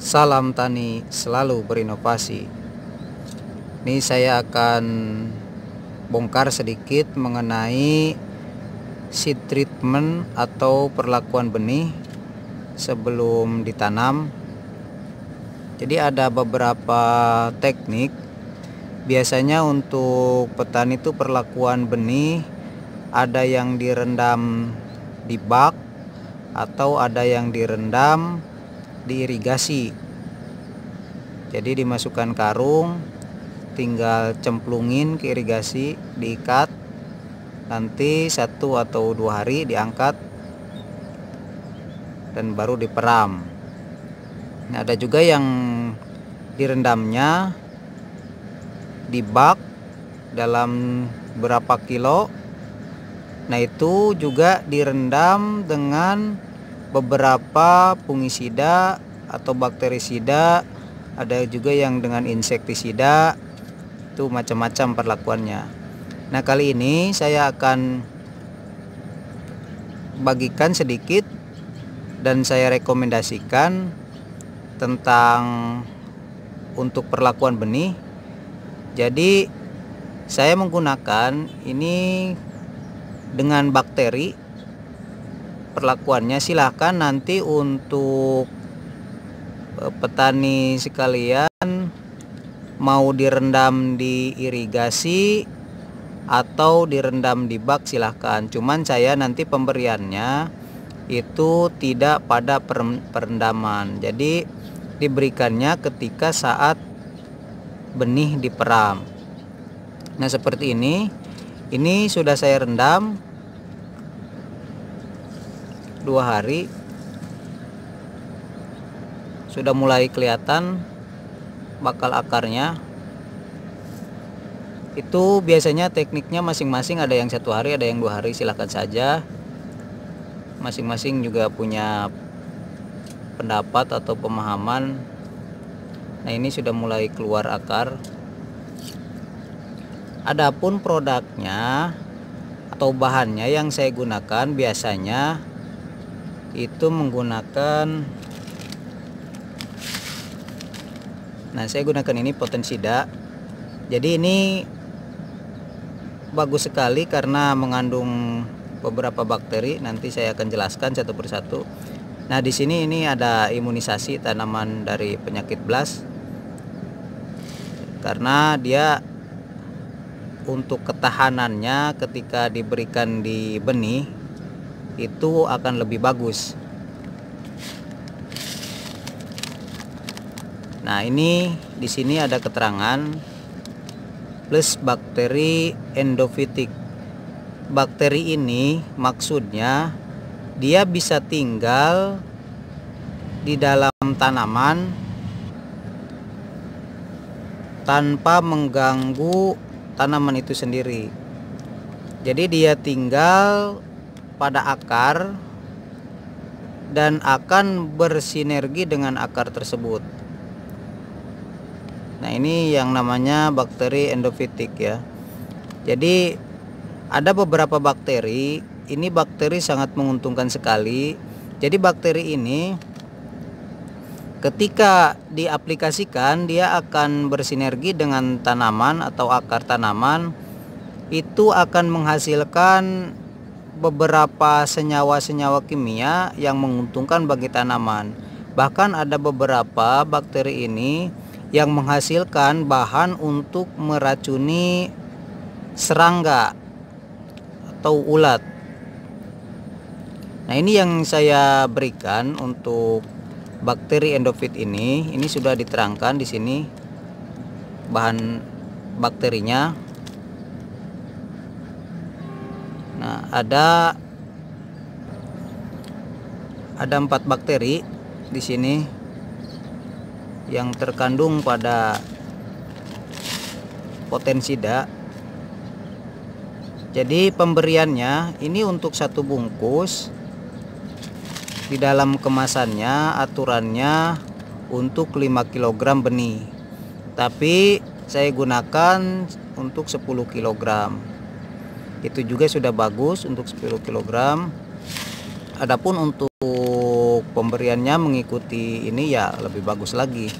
Salam tani selalu berinovasi. Ini saya akan bongkar sedikit mengenai seed treatment atau perlakuan benih sebelum ditanam. Jadi ada beberapa teknik. Biasanya untuk petani itu perlakuan benih ada yang direndam di bak atau ada yang direndam di irigasi. Jadi dimasukkan karung, tinggal cemplungin ke irigasi, diikat, nanti 1 atau 2 hari diangkat dan baru diperam. Nah, ada juga yang direndamnya di bak dalam berapa kilo. Nah, itu juga direndam dengan beberapa fungisida atau bakterisida, ada juga yang dengan insektisida. Itu macam-macam perlakuannya. Nah, kali ini saya akan bagikan sedikit dan saya rekomendasikan tentang untuk perlakuan benih. Jadi saya menggunakan ini dengan bakteri. Perlakuannya silahkan nanti untuk petani sekalian mau direndam di irigasi atau direndam di bak silahkan. Cuman saya nanti pemberiannya itu tidak pada perendaman. Jadi diberikannya ketika saat benih diperam. Nah, seperti ini. Ini sudah saya rendam 2 hari. Sudah mulai kelihatan bakal akarnya. Itu biasanya tekniknya masing-masing, ada yang 1 hari, ada yang 2 hari, silahkan saja. Masing-masing juga punya pendapat atau pemahaman. Nah, ini sudah mulai keluar akar. Adapun produknya atau bahannya yang saya gunakan biasanya itu menggunakan, saya gunakan ini Potensida. Jadi ini bagus sekali karena mengandung beberapa bakteri. Nanti saya akan jelaskan satu persatu. Nah, di sini ini ada imunisasi tanaman dari penyakit blast, karena dia untuk ketahanannya ketika diberikan di benih itu akan lebih bagus. Nah, ini di sini ada keterangan plus bakteri endofitik. Bakteri ini maksudnya dia bisa tinggal di dalam tanaman tanpa mengganggu tanaman itu sendiri. Jadi dia tinggal pada akar dan akan bersinergi dengan akar tersebut. Nah, ini yang namanya bakteri endofitik ya. Jadi ada beberapa bakteri, ini bakteri sangat menguntungkan sekali. Jadi bakteri ini ketika diaplikasikan dia akan bersinergi dengan tanaman atau akar tanaman. Itu akan menghasilkan beberapa senyawa-senyawa kimia yang menguntungkan bagi tanaman. Bahkan ada beberapa bakteri ini yang menghasilkan bahan untuk meracuni serangga atau ulat. Nah, ini yang saya berikan untuk bakteri endofit ini sudah diterangkan di sini bahan bakterinya. Nah, ada 4 bakteri di sini yang terkandung pada Potensida. Jadi pemberiannya ini untuk 1 bungkus. Di dalam kemasannya aturannya untuk 5 kg benih. Tapi saya gunakan untuk 10 kg. Itu juga sudah bagus untuk 10 kg. Adapun untuk untuk pemberiannya mengikuti ini ya lebih bagus lagi.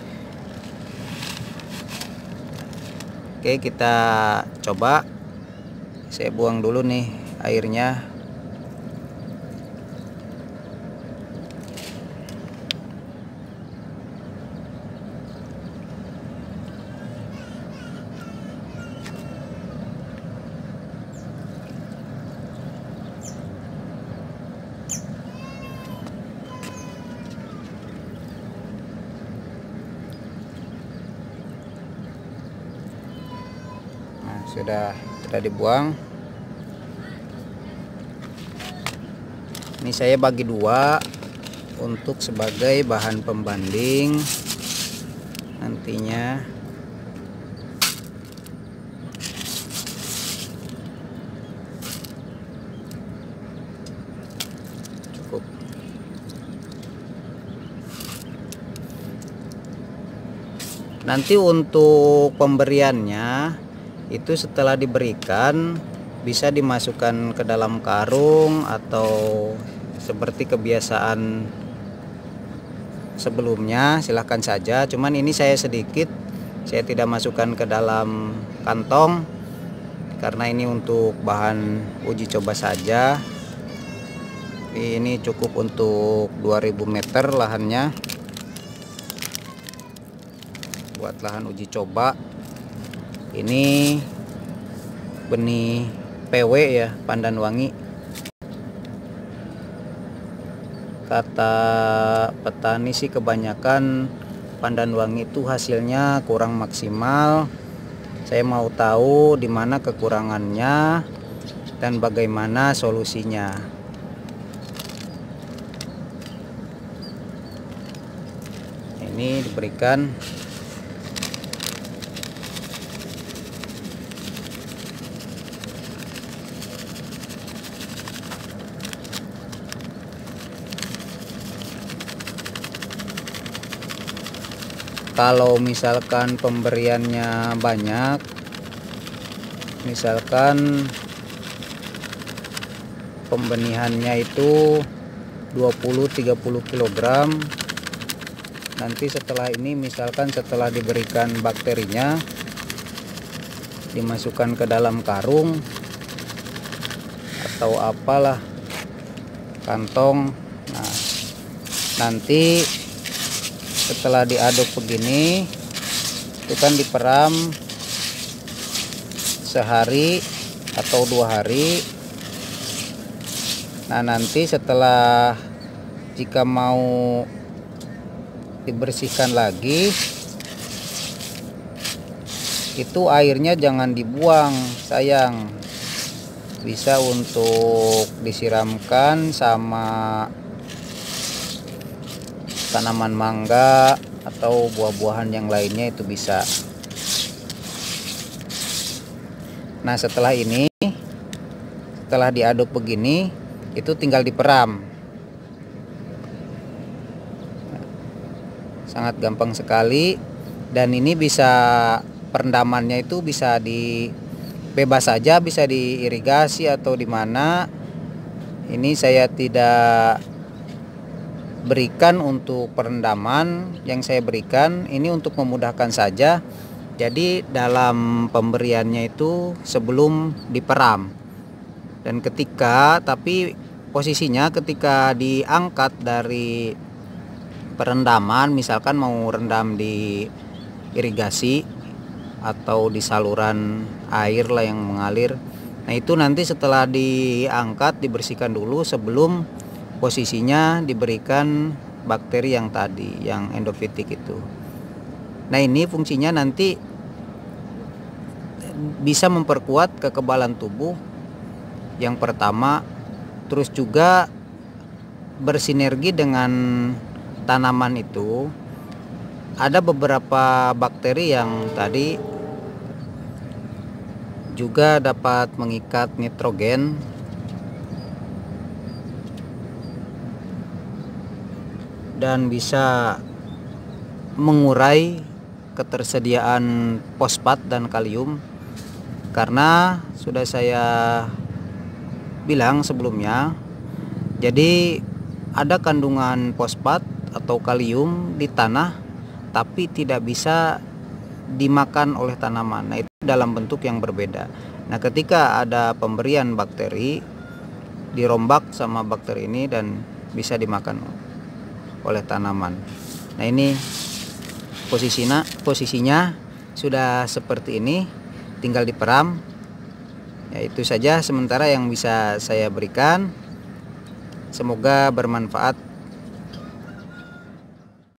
Oke, kita coba. Saya buang dulu nih airnya. Sudah dibuang. Ini saya bagi dua untuk sebagai bahan pembanding nantinya. Cukup. Nanti untuk pemberiannya itu setelah diberikan bisa dimasukkan ke dalam karung atau seperti kebiasaan sebelumnya, silahkan saja. Cuman ini saya sedikit, saya tidak masukkan ke dalam kantong karena ini untuk bahan uji coba saja. Ini cukup untuk 2000 meter lahannya buat lahan uji coba. Ini benih PW ya, pandan wangi. Kata petani sih kebanyakan pandan wangi itu hasilnya kurang maksimal. Saya mau tahu di mana kekurangannya dan bagaimana solusinya. Ini diberikan. Kalau misalkan pemberiannya banyak, misalkan pembenihannya itu 20-30 kg, nanti setelah ini misalkan setelah diberikan bakterinya dimasukkan ke dalam karung atau apalah kantong. Nah, nanti setelah diaduk begini itu kan diperam sehari atau 2 hari. Nah, nanti setelah jika mau dibersihkan lagi itu airnya jangan dibuang, sayang. Bisa untuk disiramkan sama tanaman mangga atau buah-buahan yang lainnya, itu bisa. Nah, setelah ini, setelah diaduk begini, itu tinggal diperam. Sangat gampang sekali, dan ini bisa perendamannya itu bisa di bebas saja, bisa diirigasi atau di mana. Ini saya tidak berikan untuk perendaman, yang saya berikan ini untuk memudahkan saja. Jadi dalam pemberiannya itu sebelum diperam, dan tapi posisinya ketika diangkat dari perendaman, misalkan mau rendam di irigasi atau di saluran air lah yang mengalir. Nah, itu nanti setelah diangkat dibersihkan dulu sebelum posisinya diberikan bakteri yang tadi, yang endofitik itu. Nah, ini fungsinya nanti bisa memperkuat kekebalan tubuh yang pertama, terus juga bersinergi dengan tanaman itu. Ada beberapa bakteri yang tadi juga dapat mengikat nitrogen dan bisa mengurai ketersediaan fosfat dan kalium. Karena sudah saya bilang sebelumnya, jadi ada kandungan fosfat atau kalium di tanah tapi tidak bisa dimakan oleh tanaman. Nah, itu dalam bentuk yang berbeda. Nah, ketika ada pemberian bakteri, dirombak sama bakteri ini dan bisa dimakan oleh tanaman. Nah, ini posisinya sudah seperti ini, tinggal diperam. Ya, itu saja sementara yang bisa saya berikan. Semoga bermanfaat